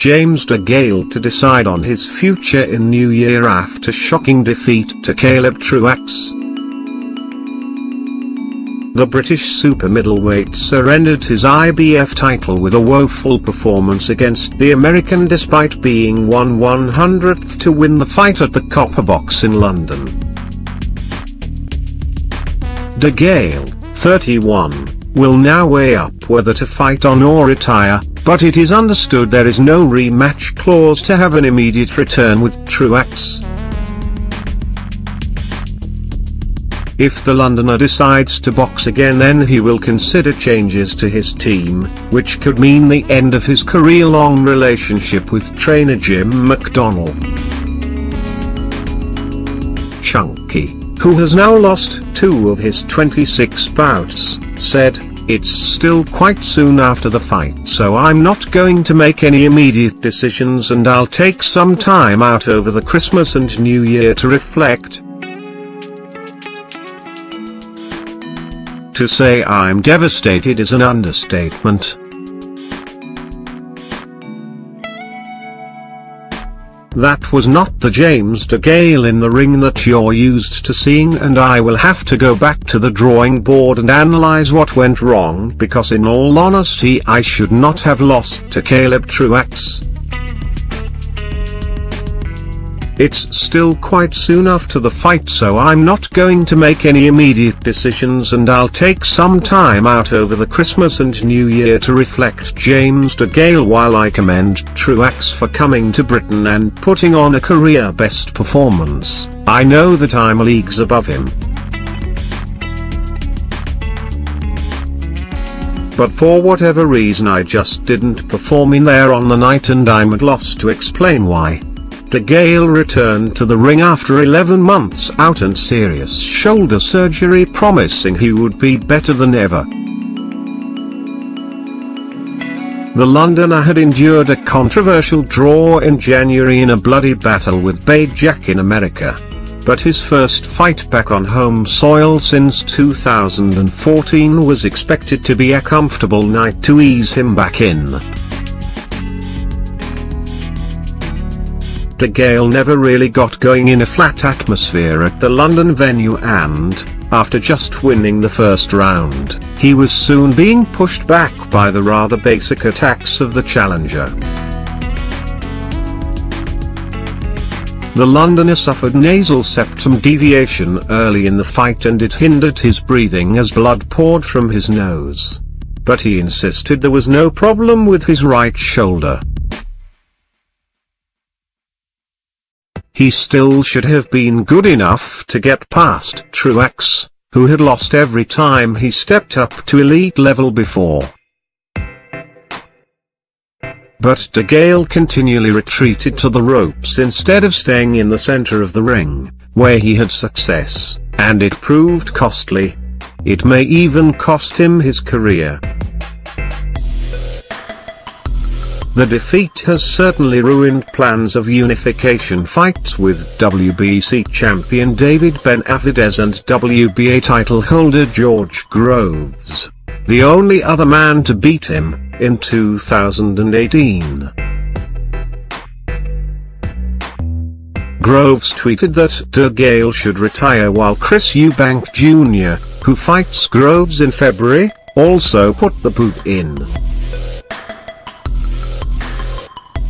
James DeGale to decide on his future in New Year after shocking defeat to Caleb Truax. The British super middleweight surrendered his IBF title with a woeful performance against the American despite being 1/100th to win the fight at the Copper Box in London. DeGale, 31, will now weigh up whether to fight on or retire, but it is understood there is no rematch clause to have an immediate return with Truax. If the Londoner decides to box again, then he will consider changes to his team, which could mean the end of his career-long relationship with trainer Jim McDonnell. Chunky, who has now lost 2 of his 26 bouts, said, "It's still quite soon after the fight, so I'm not going to make any immediate decisions and I'll take some time out over the Christmas and New Year to reflect. To say I'm devastated is an understatement." That was not the James DeGale in the ring that you're used to seeing, and I will have to go back to the drawing board and analyze what went wrong, because in all honesty I should not have lost to Caleb Truax. It's still quite soon after the fight, so I'm not going to make any immediate decisions and I'll take some time out over the Christmas and New Year to reflect. James DeGale. While I commend Truax for coming to Britain and putting on a career-best performance, I know that I'm leagues above him. But for whatever reason I just didn't perform in there on the night, and I'm at loss to explain why. DeGale returned to the ring after 11 months out and serious shoulder surgery, promising he would be better than ever. The Londoner had endured a controversial draw in January in a bloody battle with Bade Jack in America. But his first fight back on home soil since 2014 was expected to be a comfortable night to ease him back in. DeGale never really got going in a flat atmosphere at the London venue, and, after just winning the first round, he was soon being pushed back by the rather basic attacks of the challenger. The Londoner suffered nasal septum deviation early in the fight and it hindered his breathing as blood poured from his nose. But he insisted there was no problem with his right shoulder. He still should have been good enough to get past Truax, who had lost every time he stepped up to elite level before. But DeGale continually retreated to the ropes instead of staying in the center of the ring, where he had success, and it proved costly. It may even cost him his career. The defeat has certainly ruined plans of unification fights with WBC champion David Benavidez and WBA title holder George Groves, the only other man to beat him, in 2018. Groves tweeted that DeGale should retire, while Chris Eubank Jr., who fights Groves in February, also put the boot in.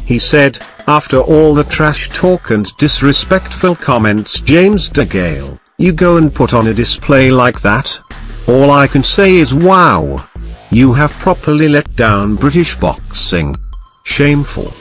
He said, "After all the trash talk and disrespectful comments, James DeGale, you go and put on a display like that? All I can say is wow. You have properly let down British boxing. Shameful."